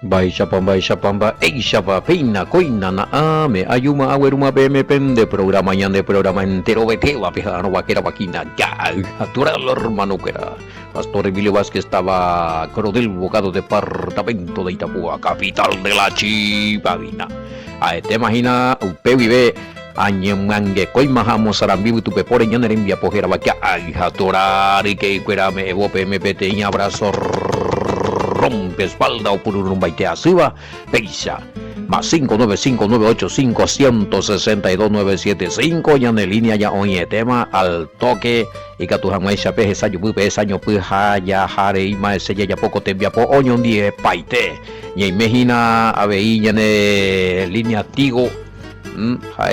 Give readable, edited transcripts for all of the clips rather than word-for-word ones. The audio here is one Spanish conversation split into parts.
Bai Shapamba, Ei Shapa, Peina, Coina, Naame, Ayuma, Aweruma, PM, Pende, programa Yande, programa entero, Beteva, Pejano, Vaquera, Vaquina, ya, Atural, hermano, que era Pastor Emilio Vázquez estaba coronel abogado departamento de Itapúa, capital de la Chipavina. A te imagina, Upe vive. Añemangue, Coimahamo, Sarambibu, tu pepore, Yanerimbia, Pojera, Vaquia, Ajatorari, que cuerame, Evope, MPT, abrazo. Rompe espalda o pururumbaite suba, peisa. Más 595985162 ya en línea ya oye tema al toque y que tu jamás ya peje sayo pupe saño puja ya jare y más ese ya poco te envía po oñon die paite y imagina a veía en línea tigo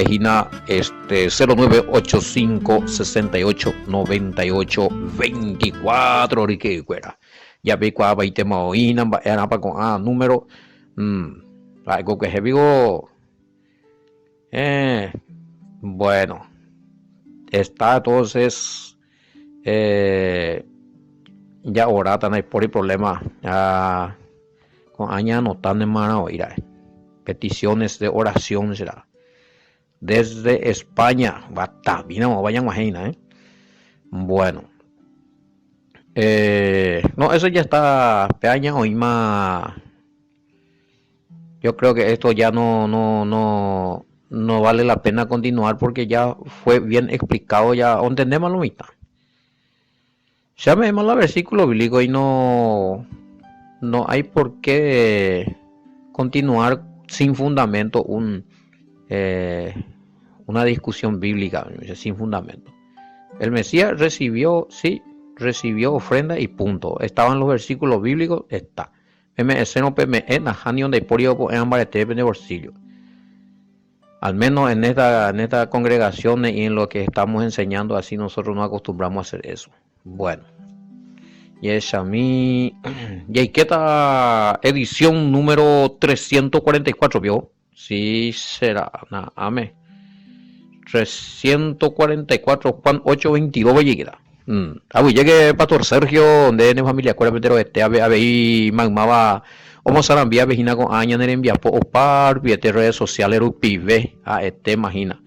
Hina 0985689824 rique cuera ya ve cuá va y tema oína era para con número algo que se digo bueno está entonces ya ahora están por el problema con aña anotando en mano oír peticiones de oración será desde España bata bien no vayan más bueno no eso ya está peaña o más. Yo creo que esto ya no vale la pena continuar porque ya fue bien explicado, ya entendemos lo mismo. Ya me hemos el versículo bíblico y no hay por qué continuar sin fundamento una discusión bíblica sin fundamento. El Mesías recibió ofrenda y punto. Estaban los versículos bíblicos, está. MS no PME Najanion de Porio en Ambarete de bolsillo. Al menos en esta congregación y en lo que estamos enseñando, así nosotros no acostumbramos a hacer eso. Bueno, y es a mí. Y hay que esta edición número 344, ¿vio? Sí, será. Amén. 344, Juan 8:22, llega. Llegué Pastor Sergio, donde en familia pero y magmaba como sarambia vejina con aña en envía por par viete redes sociales pibe imagina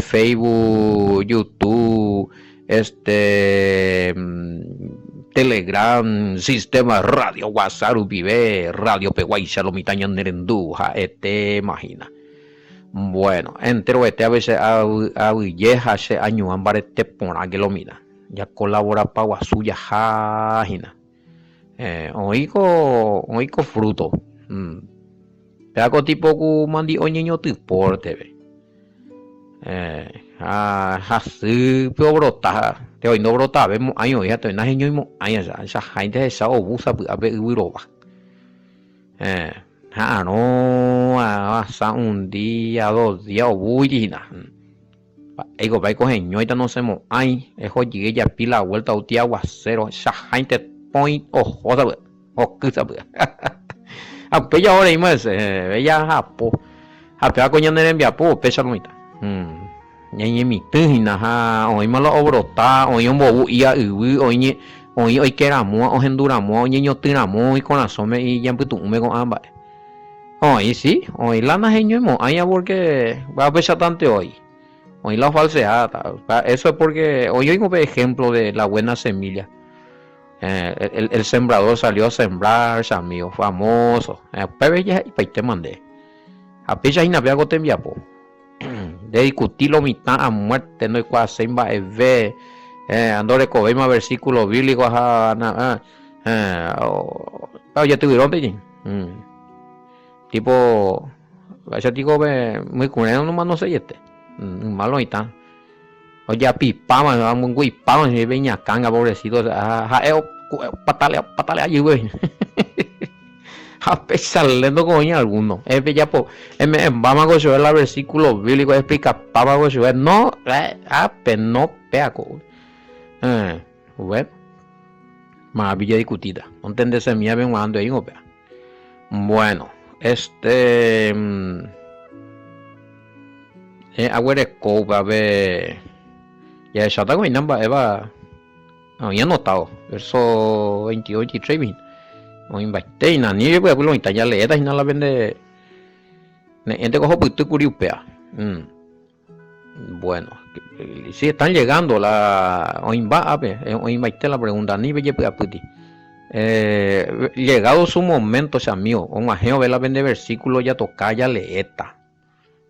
Facebook, YouTube, Telegram, sistema radio WhatsApp pibe radio peguaisa lo mitaña nerendú imagina. Bueno, entero a veces a vieja se año ambare pona que lo mira. Ya colabora para suya jajina oico fruto peaco tipo ku mandi oñeño transporte así pero brota te hoy no brota vemos año ya te naje ñoimo año esa gente esa obusa a ver uiroba no hasta un día 2 días obuina ego vai cogen ñoita no semo ay ejo llegué ya pila vuelta uti aguacero esa gente point joda o que sabe a pella ahora y más ella japo a pega coña en envía po pesa noita ñe mi tujina ha hoy malo obrota hoy un bobu ia hoy que era mo o hendura mo ñeño tiramo y con asome y ya putu me con amba hoy sí hoy lana geño mo ay porque va a pesar tanto hoy la falsedad, eso es porque hoy oigo ejemplo de la buena semilla. El sembrador salió a sembrar, amigo famoso. Pero ya y te mandé. A pecha y navega te envía po. De discutirlo mitad a muerte no hay cual se va a ver. Ando de coberma versículos bíblicos ya tuvieron tipo ese tipo muy curado nomás no sé malo y tan oye pipama vamos güey pama se veña canga pobrecito patalea allí güey a pesar lendo coña alguno ya po vamos a coger el versículo bíblico explica papa coger no no peaco bueno más villa discutida no entenderse mía ven cuando ahí bueno agüere coba ve ya ya está con namba eva había notado verso 28 y 30 o invaiteina ni yo pues lo ya le eta y no la vende gente cojo pues tu curiupea. Bueno, si están llegando la o invaite la pregunta ni belle pues aputi. Llegado su momento, sea mío, o majeo ve la vende versículo ya toca ya leeta.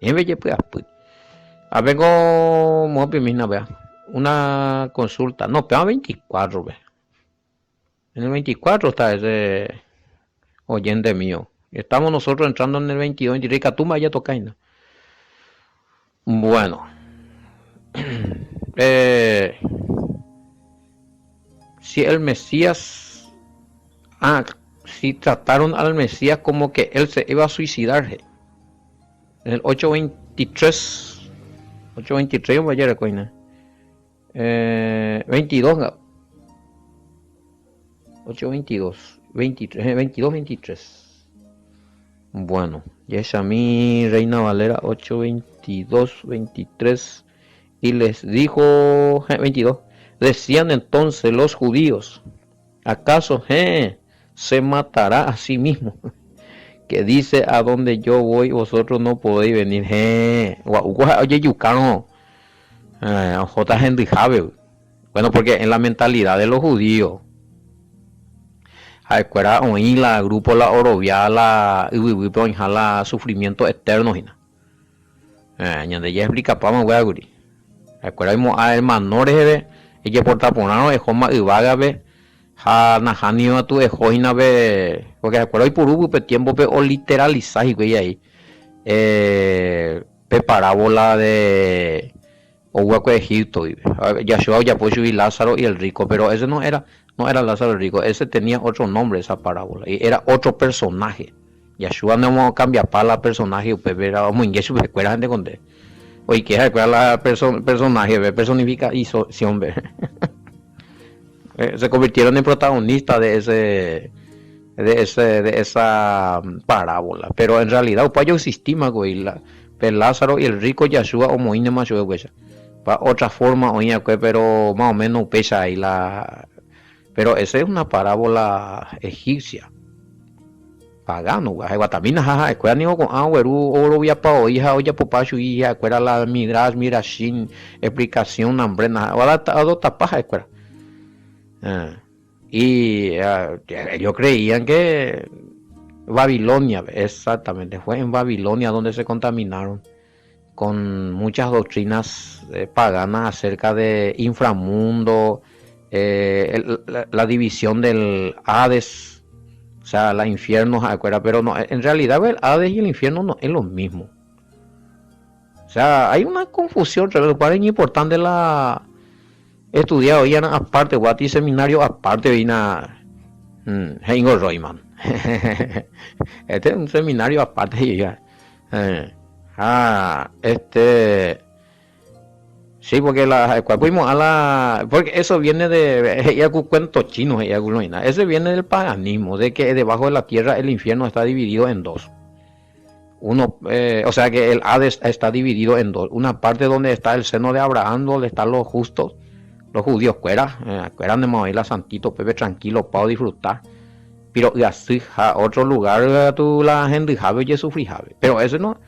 En belle pues aputi. A vengo mopi misna vea. Una consulta, no, pero 24, ve. En el 24 está ese oyente mío. Estamos nosotros entrando en el 22, 23, Catumba ya tocaina. Bueno, si el Mesías, si trataron al Mesías como que él se iba a suicidarse. En el 823, vaya a coina. 22, 822, 23, 22, 23. Bueno, ya es a mí, Reina Valera, 822, 23. Y les dijo, 22. Decían entonces los judíos, ¿acaso se matará a sí mismo? Que dice, a donde yo voy, vosotros no podéis venir. Oye, yucano. J. Henry Jabe. Bueno, porque en la mentalidad de los judíos, a escuela oí la grupo la orovia la sufrimiento eterno ya explica pa voy a guri a escuela a hermanores y que por taponano es homa y vaga ve ha najani a tu ejojina ve porque a escuela y por ubu pe tiempo pe o literalizar y güey ahí pe parábola de Ohuaco de Egipto, Yahshua, Yapocho y Lázaro y el rico, pero ese no era Lázaro el rico, ese tenía otro nombre, esa parábola, y era otro personaje. Yahshua no vamos a cambiar para la personaje, pero muy ingesu se cuela gente con de. Oye, que se cuela la personaje, personificación, se convirtieron en protagonistas de esa parábola, pero en realidad, pues yo existí, güey, Lázaro y el rico Yahshua o Moine Macho güey. Otra forma oía pero más o menos pesa ahí pero esa es una parábola egipcia pagano guatamina jaja escuela ni con agüeru oro via pa oija oya popachu y escuela la mirashin explicación nambrena adota paja escuela y ellos creían que Babilonia exactamente fue en Babilonia donde se contaminaron con muchas doctrinas paganas acerca de inframundo, la división del Hades, o sea, la infierno, pero no, en realidad el Hades y el infierno no es lo mismo. O sea, hay una confusión, pero es importante la estudiar hoy aparte, guati seminario aparte, vina Heingo Royman. Este es un seminario aparte, ya. Sí, porque porque eso viene de cuentos chinos, ese viene del paganismo, de que debajo de la tierra el infierno está dividido en dos. Uno, o sea que el Hades está dividido en dos. Una parte donde está el seno de Abraham, donde están los justos, los judíos, cueran de Moisés santito, pepe tranquilo, para disfrutar. Pero así, otro lugar, tú la gente jabe y sufrir jabe. Pero ese no,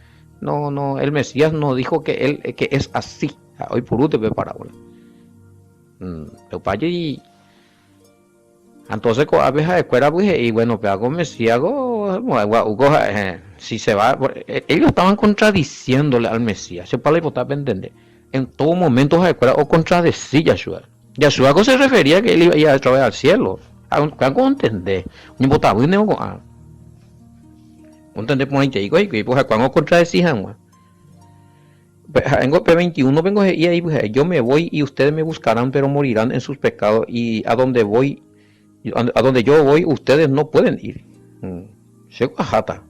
el Mesías no dijo que es así. Hoy por último parábola. Y entonces a veces escuela y bueno, pero con Mesías si se va, ellos estaban contradiciéndole al Mesías. Se para la entender. En todo momento a escuela o contradecir Yahshua. Yahshua se refería a que él iba a traer al cielo. ¿Cómo entender? Un botado entender por ahí y pues cuando contradecían vengo P21 vengo y ahí yo me voy y ustedes me buscarán pero morirán en sus pecados y a donde yo voy ustedes no pueden ir se guajata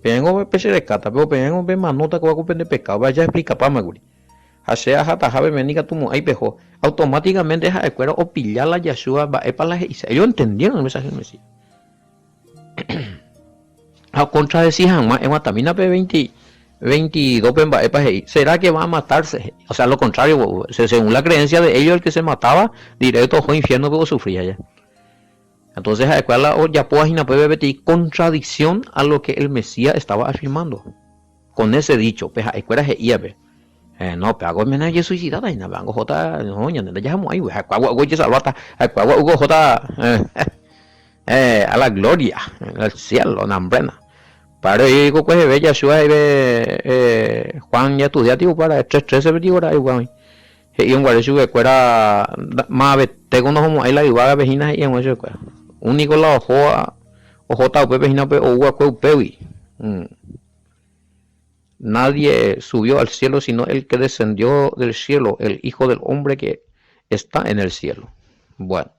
vengo pese de cata pero vengo ve manota que va a cumplir de pecado vaya a explicar para maguri hace jata jabe menica tu ahí pejo automáticamente esa escuela o pillar la Yahshua va para la ellos entendieron el mensaje del Mesías a contradecían más en Guatamina P20 22 será que va a matarse, o sea lo contrario según la creencia de ellos el que se mataba directo fue infierno pero sufría ya Entonces, o ya puedo imaginar contradicción a lo que el Mesías estaba afirmando. Con ese dicho, pues, escuela es IAB. No, pero hago menos yo suicidada y nada, hago J, no, ya no ya muy, hago yo salvata, hago J, a la gloria, al cielo, nambrena. Para ir con pues bella Yeshua y ve Juan ya estudia tipo para 3:13 vertigo ahí Juan. Y un guardián que fuera más vete con los ahí la iba vecinas y en eso pues. Único la ojo ta vecina pe o gua pewi. Nadie subió al cielo sino el que descendió del cielo, el Hijo del Hombre que está en el cielo. Bueno.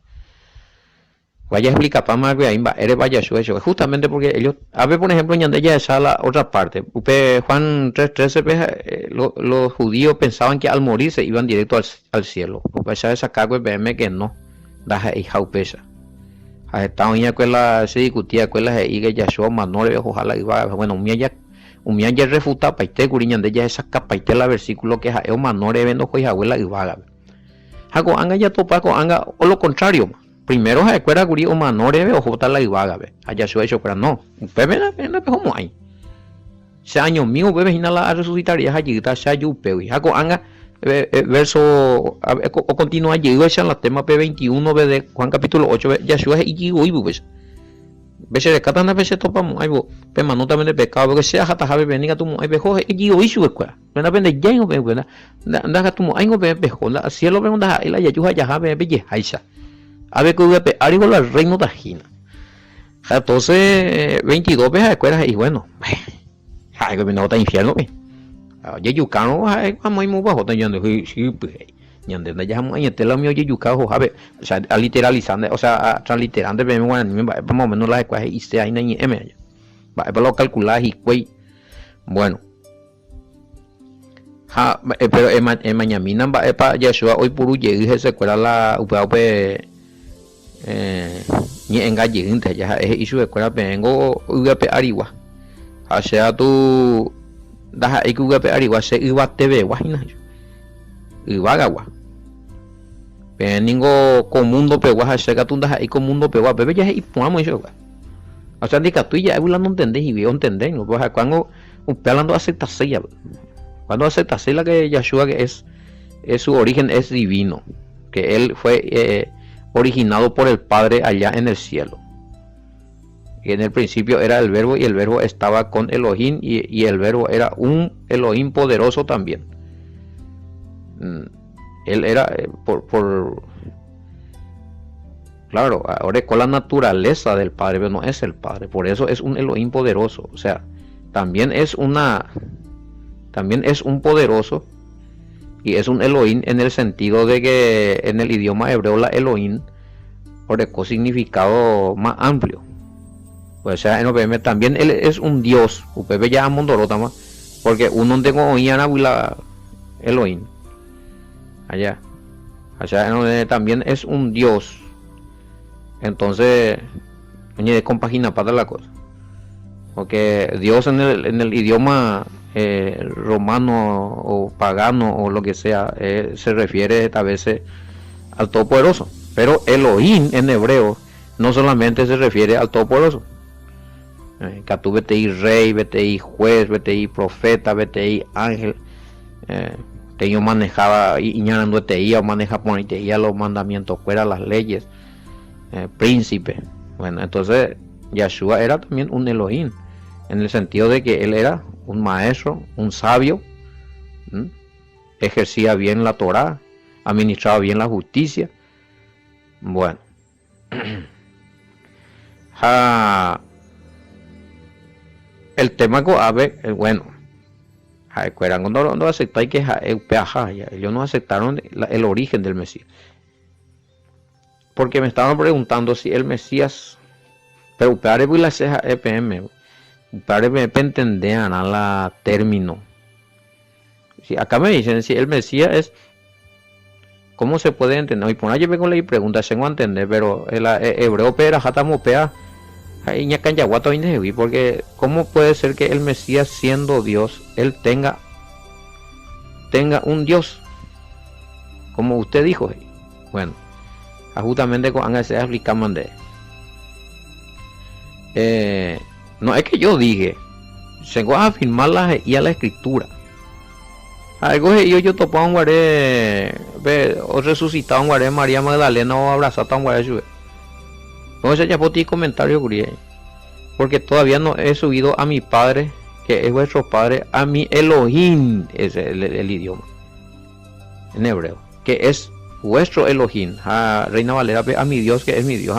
Vaya a explicar para más que ahí va, eres vaya eso, justamente porque ellos, a ver por ejemplo, en ya esa la otra parte, Juan 3:13, los judíos pensaban que al morir se iban directo al cielo, pues ya esa cago que no, da y jaupesa. A esta oña que se discutía que que Yahshua manore ojalá iba, bueno, un mía ya refuta paite curiñan de ya esa capaite la versículo que es manore vendo que abuela iba. Hago anga ya topa con anga o lo contrario. Primero se acuerda guri o manore o jota la ibaga ve allá su hecho pero no bebe na como hay se año mío bebe inala a resucitar ya allí está ya yupe y hago anga verso o continúa allí esa en la tema P21 de Juan capítulo 8 ya su es y hoy pues veces de cada vez se topa muy algo pero no también de pecado que sea hasta jabe venga tu muy bejo y hoy su escuela no depende ya no ve da tu muy algo bejo la cielo pregunta y la ya ya jabe belle aisha a ver que voy a pegar igual al reino de Gina. Entonces, 22 veces de escuelas y bueno, ay, que me nota infierno, ya yucano, vamos a muy bajo, yendo, sí, pues, yendo, ya vamos a ir, la mío, ya yucano, a ver, o sea, literalizando, o sea, transliterando, vamos a menos las escuelas y se hay ni M, para lo calcular y güey, bueno. Pero en mañana, para Yeshua, hoy por hoy, se escuela la UPAP. Ni en gallegín te ya es isu escuela vengo UGP Ariwa hacia tu das ahí UGP Ariwa se iba TV guajina iba gagua peningo comundo pe guaja se tu das ahí comundo pe guaja bebe ya y ponamos eso o sea dica tú ya no entendés y veo entender no pues cuando un pelando acepta sella cuando acepta sella que Yeshua que es su origen es divino que él fue originado por el Padre allá en el cielo. Y en el principio era el verbo y el verbo estaba con Elohim y el verbo era un Elohim poderoso también. Él era claro, ahora con la naturaleza del Padre, pero no es el Padre, por eso es un Elohim poderoso, o sea, también es un poderoso y es un Elohim en el sentido de que en el idioma hebreo la Elohim por el significado más amplio. O sea, en OPM también él es un Dios. UPB ya mondorota más. Porque uno tengo oían la Elohim. Allá. O sea, también es un Dios. Entonces, oye, de compagina para la cosa. Porque Dios en el idioma romano o pagano o lo que sea se refiere a veces al Todopoderoso, pero Elohim en hebreo no solamente se refiere al Todopoderoso, que tú vete rey, vete juez, vete profeta, vete ángel, que yo manejaba y ñanando te o maneja ponerte los mandamientos fuera las leyes, príncipe. Bueno, entonces Yeshua era también un Elohim en el sentido de que él era un maestro, un sabio, ejercía bien la Torá, administraba bien la justicia. Bueno, el tema que bueno, no aceptáis que ellos no aceptaron el origen del Mesías, porque me estaban preguntando si el Mesías, pero para la ceja EPM, para me entender la término. Si acá me dicen si el Mesías es, ¿cómo se puede entender? Y por ahí vengo la pregunta, tengo a entender, pero el hebreo pera jatamo pea ahí ña canyaguato indebi, porque ¿cómo puede ser que el Mesías siendo Dios, él tenga un Dios? Como usted dijo. Bueno, justamente con Anga se explicaban de no es que yo dije, se va a afirmar y a la escritura. Algo yo topaba un guaré, o resucitaba un guaré María Magdalena o abrazaba un guaré. Entonces ya puedo comentario, porque todavía no he subido a mi padre, que es vuestro padre, a mi Elohim, es el idioma en hebreo, que es vuestro Elohim, a Reina Valera, a mi Dios, que es mi Dios.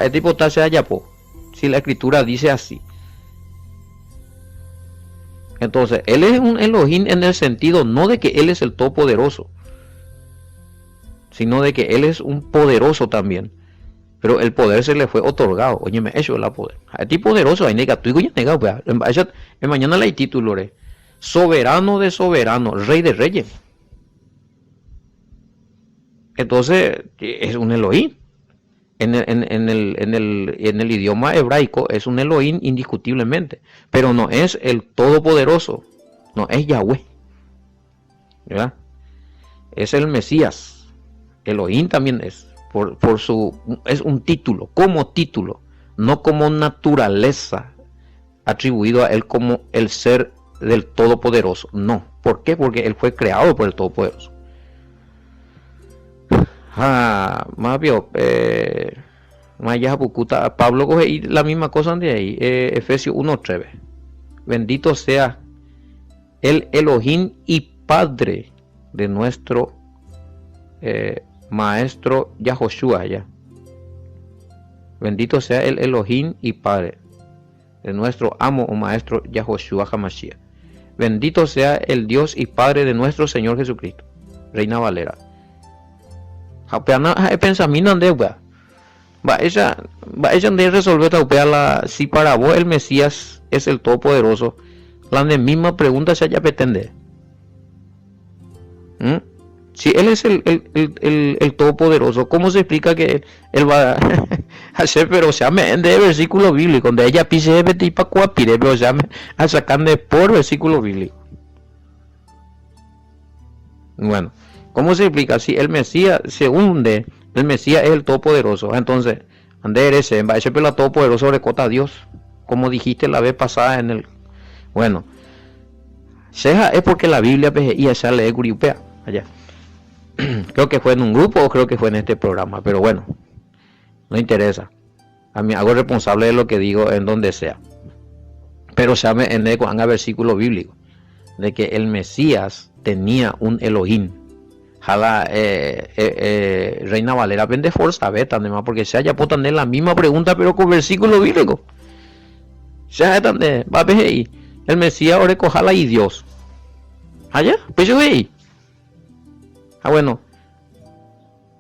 Es tipo si la escritura dice así. Entonces, él es un Elohim en el sentido no de que él es el todopoderoso, sino de que él es un poderoso también. Pero el poder se le fue otorgado. Oye, me hecho la poder. A ti poderoso, hay negativo y negado. En mañana le título, soberano de soberano, rey de reyes. Entonces, es un Elohim. En el idioma hebraico es un Elohim indiscutiblemente, pero no es el todopoderoso, no es Yahweh, ¿verdad? Es el Mesías. Elohim también es es un título, no como naturaleza atribuido a él como el ser del todopoderoso. No, ¿por qué? Porque él fue creado por el todopoderoso. Más bien, Pablo coge la misma cosa de ahí, Efesios 1:3. Bendito sea el Elohim y Padre de nuestro Maestro Yahoshua. Ya. Bendito sea el Elohim y Padre de nuestro amo o Maestro Yahoshua Hamashiach. Bendito sea el Dios y Padre de nuestro Señor Jesucristo. Reina Valera. Pensamiento de ella de resolver si para vos el Mesías es el todopoderoso, la misma pregunta se haya pretende. Si él es el todopoderoso, ¿cómo se explica que él va a hacer? Pero o sea, de versículo bíblico, donde ella pise de para cuapire, pero o sea, a sacar de por versículo bíblico. Bueno, ¿cómo se explica? Si el Mesías se hunde, el Mesías es el todopoderoso. Entonces, ese pelo todopoderoso recota a Dios, como dijiste la vez pasada en el. Bueno, Seja es porque la Biblia y esa lee Guriupea allá. Creo que fue en un grupo o creo que fue en este programa, pero bueno, no interesa. A mí hago responsable de lo que digo en donde sea. Pero se me en el versículo bíblico de que el Mesías tenía un Elohim. Jala Reina Valera vende fuerza beta además porque se haya puesto en la misma pregunta pero con versículo bíblico. Se haya va a ver ahí. El Mesías ahora cojala y Dios. Allá, pues yo ahí. Bueno.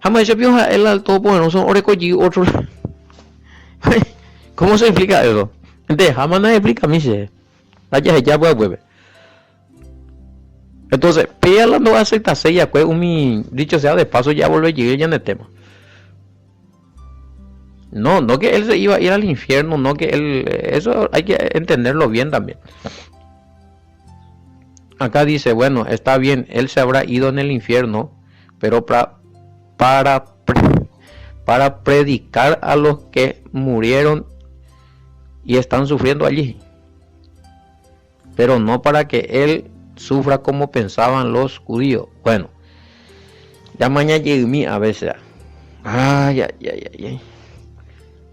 Jamás yo vio el alto poderoso ahora cogi otro. ¿Cómo se explica eso? Entonces, jamás no explica a mí se. Vaya ya vuelve. Entonces, pégala no aceptarse ya pues dicho sea de paso ya vuelve a llegar ya en el tema. No que él se iba a ir al infierno, no que él, eso hay que entenderlo bien también. Acá dice, bueno, está bien, él se habrá ido en el infierno, pero para predicar a los que murieron y están sufriendo allí. Pero no para que él sufra como pensaban los judíos. Bueno, ya mañana llegué a veces. Ay.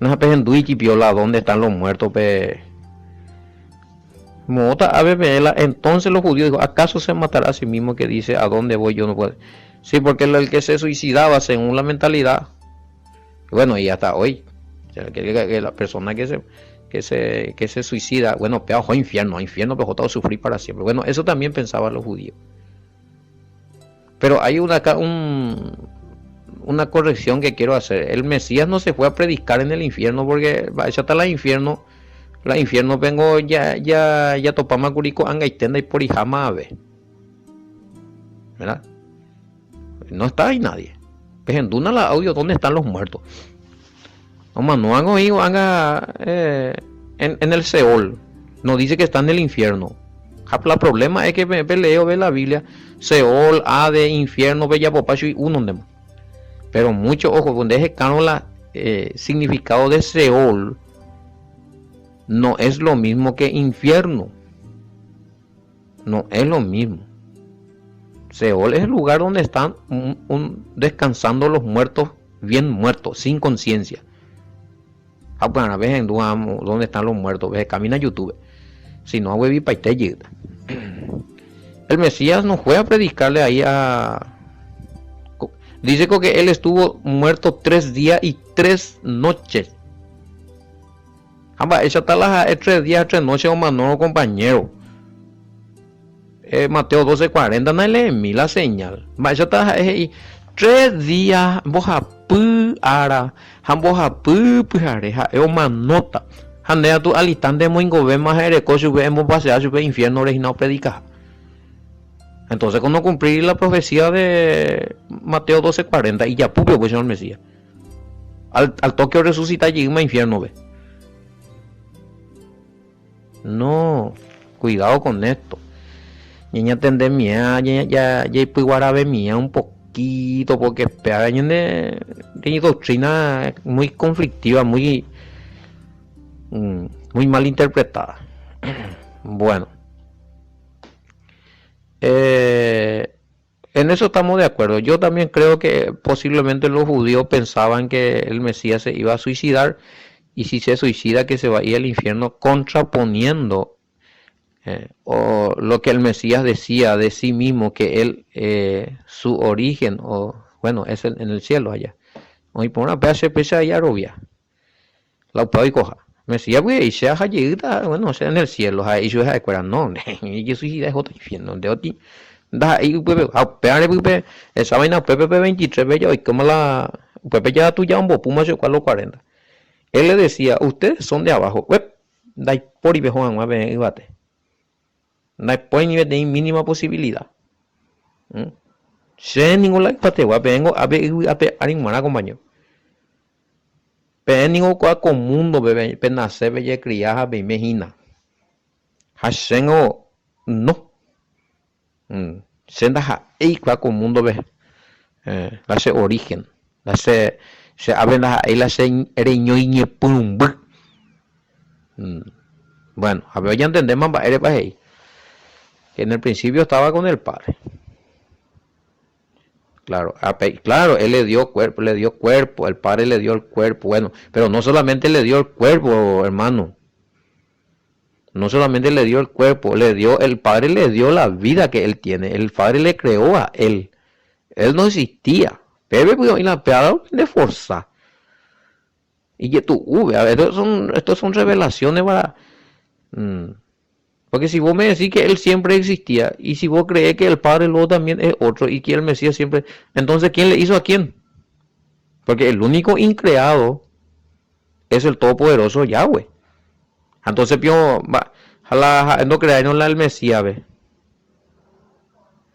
No se pesen duichi piola, ¿dónde están los muertos? Mota a entonces los judíos dijo, ¿acaso se matará a sí mismo que dice a dónde voy yo no puedo? Sí, porque el que se suicidaba según la mentalidad. Bueno, y hasta hoy, que la persona que se suicida, bueno, peor a infierno, pero todo sufrir para siempre. Bueno, eso también pensaban los judíos. Pero hay una corrección que quiero hacer. El Mesías no se fue a predicar en el infierno porque ya está el infierno vengo ya topama curico angaitenda y por hijama ave. ¿Verdad? No está ahí nadie. Pues en Duna la audio, ¿dónde están los muertos? No han oído, en el Seol. No dice que está en el infierno. El problema es que me leo ve la Biblia. Seol, Ade, infierno, bella popacho y uno de. Pero mucho ojo, donde es cano la significado de Seol. no es lo mismo que infierno. No es lo mismo. Seol es el lugar donde están descansando los muertos, bien muertos, sin conciencia. Bueno, ves en dónde están los muertos, ves, camina a YouTube. Si no, a el Mesías no fue a predicarle ahí a... Dice que él estuvo muerto 3 días y 3 noches. Ella está las 3 días, 3 noches, o mano, compañero. Mateo 12:40, no le mi la señal. Ella está 3 días, vos a pu ara, vos a pu pareja, o manota. Handea tu alistante muy gobe más ereco, sube en pasear, sube infierno original predicar. Entonces cuando cumplí la profecía de Mateo 12:40 y ya pupio pues el Mesías. Al toque resucita y llega infierno ve. No, cuidado con esto. Ya tendé mía, ya pues guarabe mía un poquito porque pegan de doctrina muy conflictiva, muy mal interpretada. Bueno. En eso estamos de acuerdo. Yo también creo que posiblemente los judíos pensaban que el Mesías se iba a suicidar y si se suicida que se va a ir al infierno, contraponiendo o lo que el Mesías decía de sí mismo, que él, su origen, o bueno, es en el cielo allá. Hoy por una pedazo pesa allá robia. La puedo coja. Mesías güey, se ha llegado, bueno, o sea, en el cielo, ahí yo se acuerdan, no, y suicida es otro infierno, de otro. Da ahí pepe, peare pepe, esa vaina pepe 23 bella y como la pepe ya tú ya un bopuma se cual los 40. Él le decía, ustedes son de abajo, web, dai por y bejoan a ver y bate. Dai por nivel de mínima posibilidad. Se ningún like pate, vengo a ver a ninguna compañero. Pero ningún cual con mundo bebé, penace bella criaja be imagina. Hashengo no. Senda ahí va con mundo ve la se origen la se hablan ahí la se ereñoiñe pum. Bueno, a ver ya entendemos que en el principio estaba con el Padre. Claro, claro, él le dio cuerpo, el Padre le dio el cuerpo, bueno, pero no solamente le dio el cuerpo, hermano. No solamente le dio el cuerpo, el Padre le dio la vida que él tiene. El Padre le creó a él. Él no existía. Pepe y la peada de fuerza. Y que tú, a ver, estos son revelaciones para... Porque si vos me decís que él siempre existía, y si vos crees que el Padre luego también es otro, y que el Mesías siempre... Entonces, ¿quién le hizo a quién? Porque el único increado es el Todopoderoso Yahweh. Entonces, no crearon la del Mesías, ve.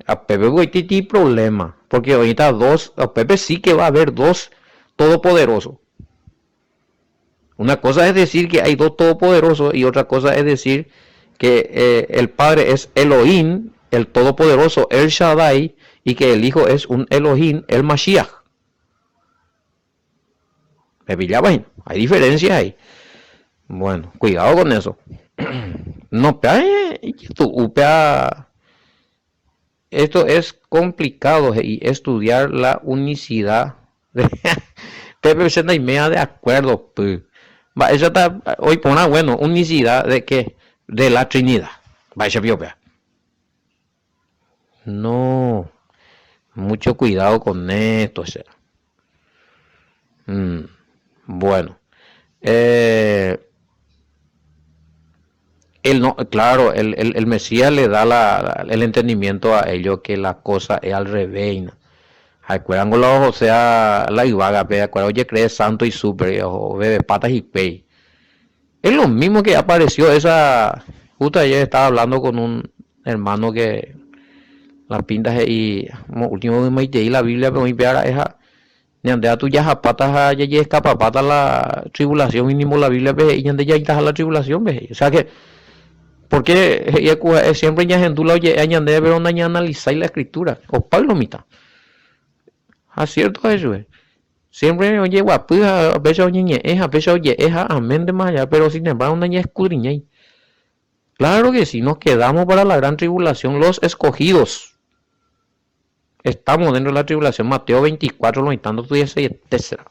A Pepe voy a tener problema, porque ahorita a Pepe sí que va a haber dos todopoderosos. Una cosa es decir que hay dos todopoderosos y otra cosa es decir que el Padre es Elohim, el todopoderoso, el Shaddai, y que el Hijo es un Elohim, el Mashiach. ¿Me pillaba ahí? Hay diferencias ahí. Bueno, cuidado con eso. No, esto es complicado y estudiar la unicidad. Pepe se y media de acuerdo. Eso está hoy pone bueno, unicidad de qué? De la Trinidad. Vaya piopea. No, mucho cuidado con esto. O sea. Bueno. No, claro, el Mesías le da el entendimiento a ellos que la cosa es al revés. Acuerdan con los, o sea, la ibaga, oye, cree santo y super, o bebe patas y pey. Es lo mismo que apareció esa, justo ayer estaba hablando con un hermano que las pintas y último me y la Biblia, pero mi peara esa, ni ande a tu ya patas ya escapa patas la tribulación mínimo la Biblia, y ande ya está la tribulación, o sea que porque siempre ya gente la oye añade ver una analizar la escritura o Pablo mitad. Acierto eso Siempre oye guapu, a veces oye ñe, a veces oye eja, amén de más allá, pero sin embargo una ñe escudriña. Claro que si nos quedamos para la gran tribulación, los escogidos. Estamos dentro de la tribulación. Mateo 24, lo tanto tuviese, etc.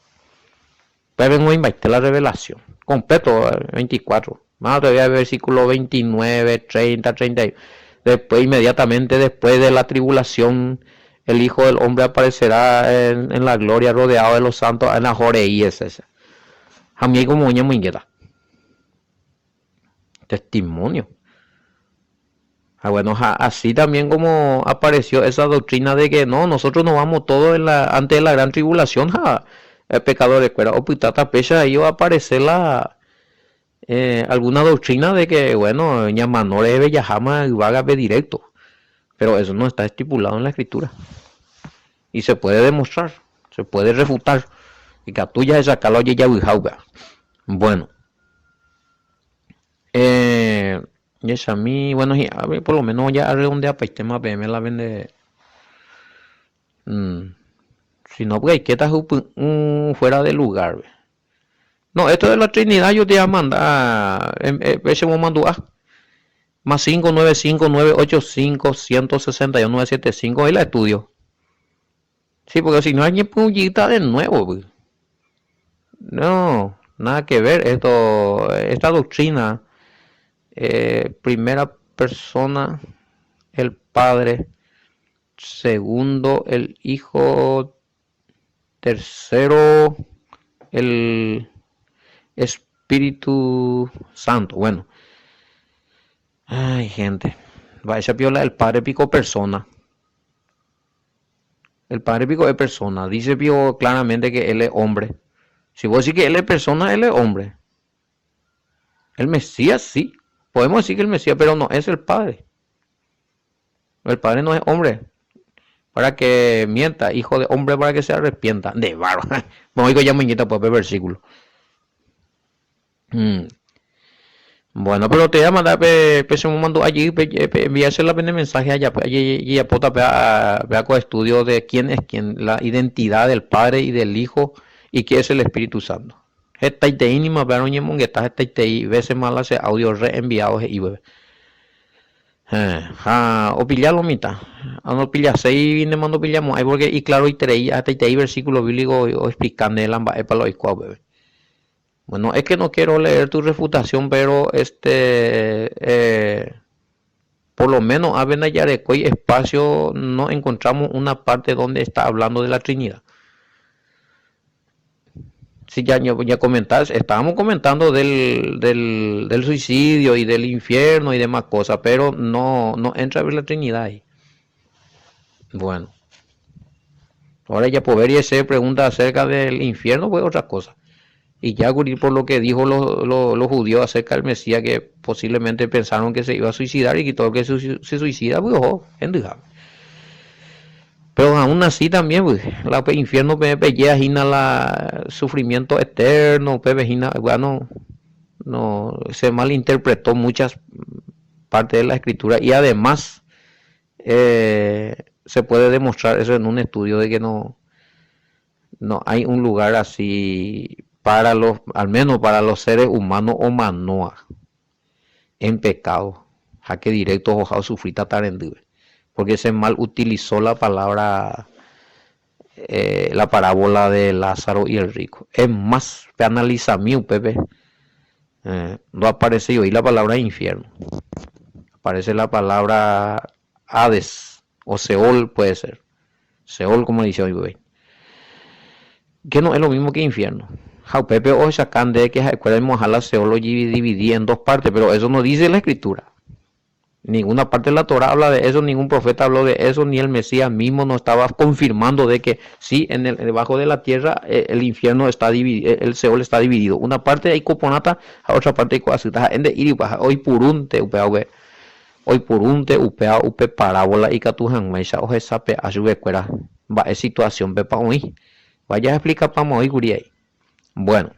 Pero vengo a invitar la revelación. Completo, 24. Más todavía el versículo 29, 30, 30. Después, inmediatamente después de la tribulación, el Hijo del Hombre aparecerá en la gloria rodeado de los santos en la Joreí. A mí como muy inquieta. Testimonio. Bueno, así también como apareció esa doctrina de que no, nosotros nos vamos todos antes de la gran tribulación, el pecador de cuera, o putata pecha, ahí va a aparecer alguna doctrina de que, bueno, ñamanores de Bellajama y Vágabe directo, pero eso no está estipulado en la escritura y se puede demostrar, se puede refutar, y que tuya de sacarlo ya bueno. Y es a mí, bueno, a ver, por lo menos ya redondea para el tema PM la vende. Si no, pues hay que estar fuera de lugar. ¿Ve? No, esto de la Trinidad yo te voy a mandar. Ese me mandó más 595-985-161-975. Ahí la estudio. Sí, porque si no hay puñita de nuevo. ¿Ve? No, nada que ver. Esta doctrina. Primera persona, el Padre. Segundo, el Hijo. Tercero, el Espíritu Santo. Bueno. Ay, gente. Va esa piola, el Padre pico persona. El Padre pico es persona. Dice Pío claramente que él es hombre. Si vos decís que él es persona, él es hombre. El Mesías sí. Podemos decir que el Mesías, pero no es el Padre. El Padre no es hombre. Para que mienta, hijo de hombre, para que se arrepienta. De barba. Vamos a ir ya mañana por el versículo. Bueno, pero te voy a mandar, se me mandó allí, enviarse la mensaje allá, y apota vea con estudio de quién es quién, la identidad del Padre y del Hijo, y qué es el Espíritu Santo. Esta ínima, vean, y monguetas, esta veces más hace audio reenviados y bebé. O pillarlo mitad, no pillarse y viene mando pillamos, ahí porque, y claro, y traí hasta ahí versículo bíblico o explicando el amba, para los igual, bebé. Bueno, es que no quiero leer tu refutación, pero por lo menos a Benayarecoy espacio no encontramos una parte donde está hablando de la Trinidad. Si ya comentas, estábamos comentando del suicidio y del infierno y demás cosas, pero no entra a ver la Trinidad ahí. Bueno, ahora ya poder y se pregunta acerca del infierno, pues otra cosa. Y ya por lo que dijo los judíos acerca del Mesías, que posiblemente pensaron que se iba a suicidar y que todo el que se suicida, pues ojo, pero aún así también, pues, la infierno me pellejina la sufrimiento eterno, bueno, no se malinterpretó muchas partes de la escritura y además se puede demostrar eso en un estudio de que no hay un lugar así para al menos para los seres humanos o manoa en pecado, jaque directo ojalá sufrita tarendive, porque se mal utilizó la palabra, la parábola de Lázaro y el rico. Es más, analiza mi Pepe, no aparece hoy la palabra infierno, aparece la palabra Hades o Seol, puede ser Seol, como dice hoy, bebé, que no es lo mismo que infierno. Pepe o sacan de que recuerden la Seol dividí en dos partes, pero eso no dice la escritura. Ninguna parte de la Torah habla de eso, ningún profeta habló de eso, ni el Mesías mismo no estaba confirmando de que sí, debajo de la tierra el infierno está dividido, el Seol está dividido. Una parte hay coponata, a otra parte hay coacitas. Hoy purunte, hoy purunte, upe parábola y catujan mecha, oje sape ayubecuera, va es situación, ve pa hoy. Vaya a explicar para hoy, guriay. Bueno,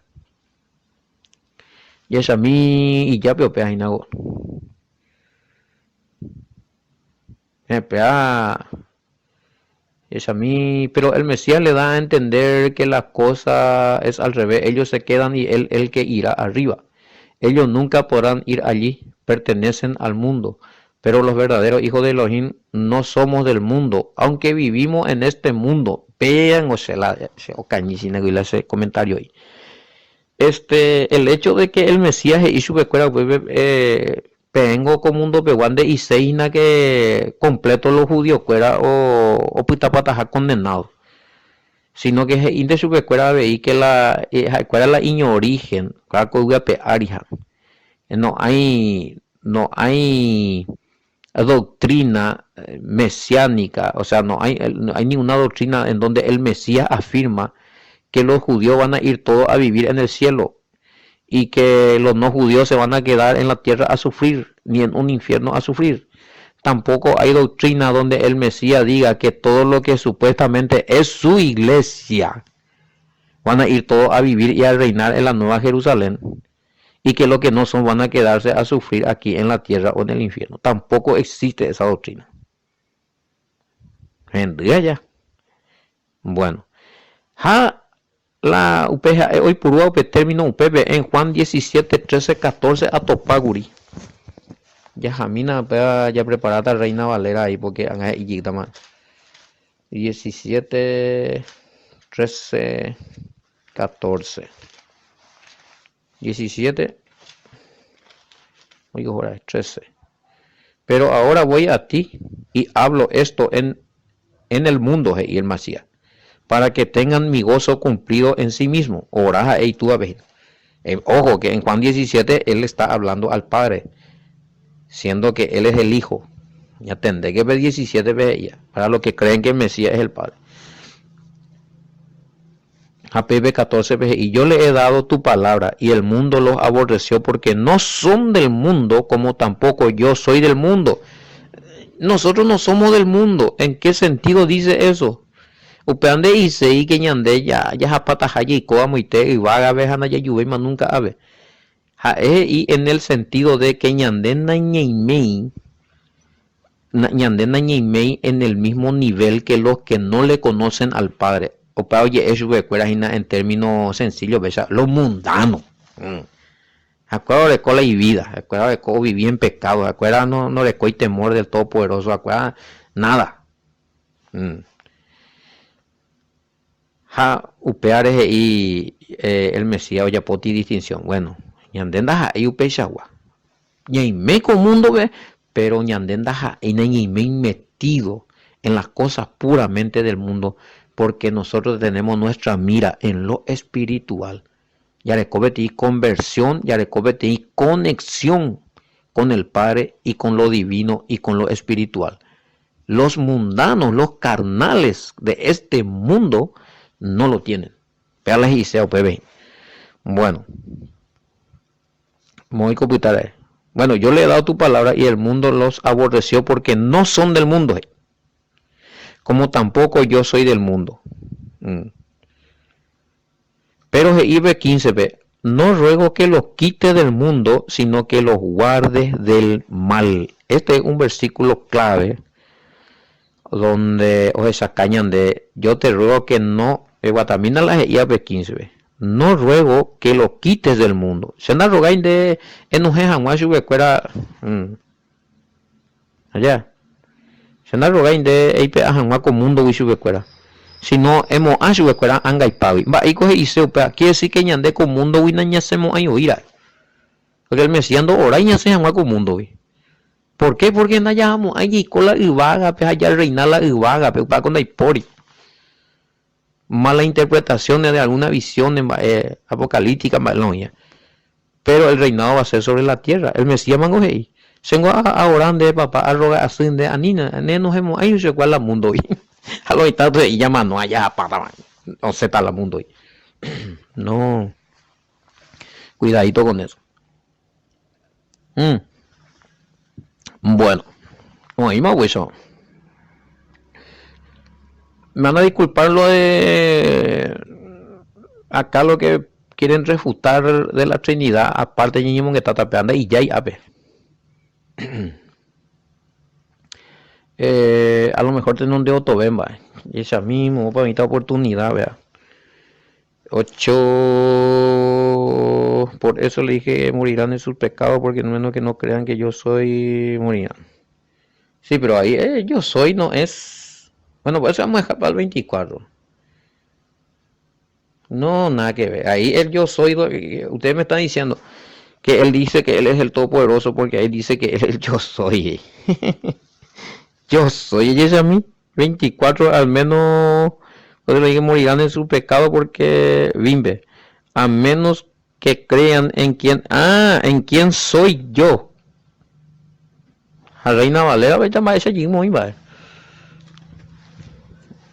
y es a mí y ya veo peajinago. Es a mí, pero el Mesías le da a entender que la cosa es al revés. Ellos se quedan y él el que irá arriba. Ellos nunca podrán ir allí, pertenecen al mundo. Pero los verdaderos hijos de Elohim no somos del mundo, aunque vivimos en este mundo. Vean, o cañísina ese comentario ahí. El hecho de que el Mesías y su becuera vengo como un dopeguán de Iseina que completo los judíos fuera o pitapataja condenado, sino que es de su becuera veí que la cuera la iño origen claro arija no hay doctrina mesiánica, o sea, no hay ninguna doctrina en donde el Mesías afirma que los judíos van a ir todos a vivir en el cielo y que los no judíos se van a quedar en la tierra a sufrir, ni en un infierno a sufrir. Tampoco hay doctrina donde el Mesías diga que todo lo que supuestamente es su iglesia van a ir todos a vivir y a reinar en la Nueva Jerusalén, y que lo que no son van a quedarse a sufrir aquí en la tierra o en el infierno. Tampoco existe esa doctrina. Vendría ya. Bueno. La UPG hoy purua UP término UPB en Juan 17, 13, 14 a Topaguri. Ya Jamina ya preparada Reina Valera ahí porque anga y más. 17, 13, 14. 17. Oigo ahora 13. Pero ahora voy a ti y hablo esto en el mundo y el Masías, para que tengan mi gozo cumplido en sí mismo. Oraja y tú a ver. Ojo que en Juan 17 él está hablando al Padre, siendo que él es el Hijo. Ya tendré que ver 17 veces para los que creen que el Mesías es el Padre. APB 14 veces. Y yo le he dado tu palabra y el mundo los aborreció porque no son del mundo como tampoco yo soy del mundo. Nosotros no somos del mundo. ¿En qué sentido dice eso? Upeande y se que ñande ya zapata haya y coa muite y vaga vejana ya yuve más nunca ave. Y en el sentido de que ñande na ñeimei en el mismo nivel que los que no le conocen al Padre. Opa oye eso en términos sencillos, los mundanos. Acuerdo de cola y vida, acuerdo de cómo vivir en pecado, acuerdo no le coi temor del Todopoderoso, acuerdo nada. Upeares y el Mesías oya poti distinción. Bueno, ñandenda y upechagua. Ñaime con mundo ve, pero ñandenda y ñaime metido en las cosas puramente del mundo, porque nosotros tenemos nuestra mira en lo espiritual. Ya le cobeti conversión, ya le cobeti conexión con el Padre y con lo divino y con lo espiritual. Los mundanos, los carnales de este mundo no lo tienen. Veanles y sea OPB. Bueno, muy computar. Bueno, yo le he dado tu palabra y el mundo los aborreció porque no son del mundo, como tampoco yo soy del mundo. Pero IB 15b, no ruego que los quite del mundo, sino que los guarde del mal. Este es un versículo clave donde os sacañan de yo te ruego que no guatamina la IB 15b. No ruego que lo quites del mundo. Se anda rogando de enoje jamás sube fuera allá. Se anda rogando de IP jamás con mundo y sube fuera. Si no hemos sube fuera anga y pavi. Va y coge y se opera. Quiere decir que ñande con mundo y naña hacemos ahí oír. Porque el Mesías ando ora y ña se jamás con mundo hoy. ¿Por qué? Porque no llamamos allí con la ibaga, pues allá reinar la ibaga, pues para con la hipori. Malas interpretaciones de alguna visión apocalíptica, pero el reinado va a ser sobre la tierra. El Mesías mangojei. Sengo a orar de papá, a rogar así de anina, nos hemos ahí se cual la mundo hoy. A lo tanto y llama no allá para no se tal la mundo hoy. No. Cuidadito con eso. Bueno, oí más hueso. Me van a disculpar lo de acá lo que quieren refutar de la Trinidad, aparte de Ñiño que está tapeando y ya hay ave. A lo mejor tiene un dedo tobemba. Y esa mismo, para mí esta oportunidad, vea. 8. Por eso le dije que morirán en sus pecados, porque no menos que no crean que yo soy, morirán. Sí, pero ahí yo soy no es. Bueno, pues eso vamos a dejar para el 24. No, nada que ver. Ahí el yo soy, ustedes me están diciendo que él dice que él es el todopoderoso porque ahí dice que él es el yo soy. Yo soy, y ese a mí, 24 al menos, pues le dije morirán en su pecado porque, bimbe, a menos que crean en quién soy yo. A Reina Valera va a llamar ese allí muy va.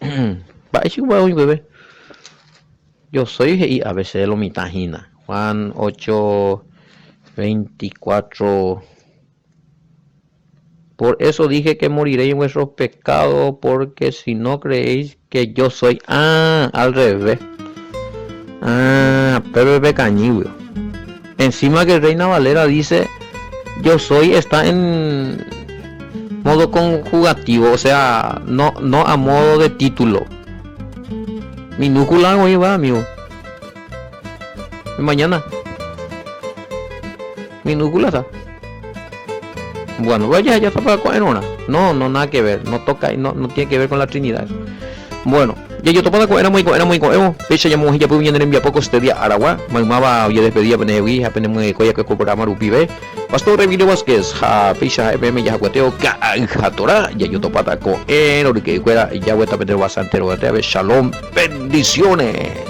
Va a decir muy bebé. Yo soy y a veces lo mitagina. Juan 8, 24. Por eso dije que moriréis en vuestros pecados, porque si no creéis que yo soy, al revés. Pero es cañigo. Encima que Reina Valera dice, yo soy, está en modo conjugativo, o sea, no a modo de título. Minúscula hoy va, amigo. Mañana. Minúscula está. Bueno, ya está para coger una. No, nada que ver. No toca, no tiene que ver con la Trinidad. Bueno, ya yo topada era muy pecha ya mujer ya pude venir en poco este día Aragua, mamaba ya despedía penewi, apenas muy coya que programa rupibe. Pastor Emilio Vázquez, pecha MM ya cuateo catora, ya yo topada con el que fuera ya vuelta a pedir bastante rote, shalom, bendiciones.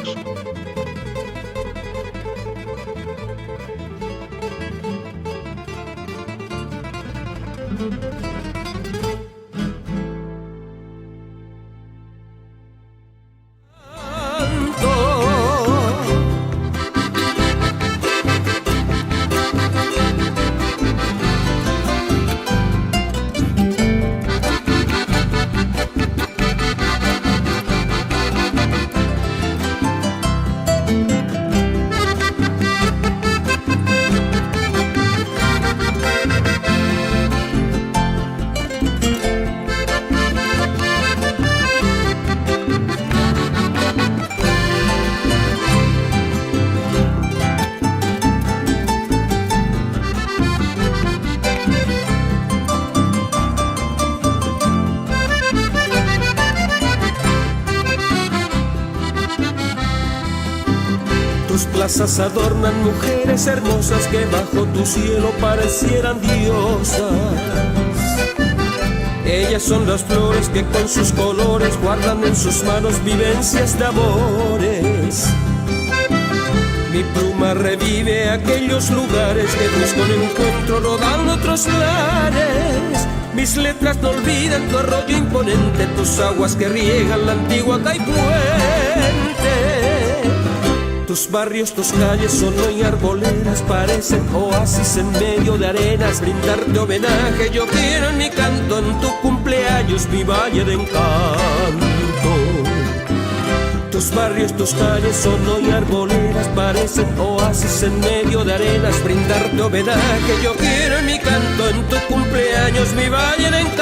Tus plazas adornan mujeres hermosas que bajo tu cielo parecieran diosas. Ellas son las flores que con sus colores guardan en sus manos vivencias de amores. Mi pluma revive aquellos lugares que busco un encuentro rodando otros lares. Mis letras no olvidan tu arroyo imponente, tus aguas que riegan la antigua Caipuente. Tus barrios, tus calles son hoy arboledas, parecen oasis en medio de arenas. Brindarte homenaje yo quiero en mi canto, en tu cumpleaños mi valle de encanto. Tus barrios, tus calles son hoy arboledas, parecen oasis en medio de arenas. Brindarte homenaje yo quiero en mi canto, en tu cumpleaños mi valle de encanto.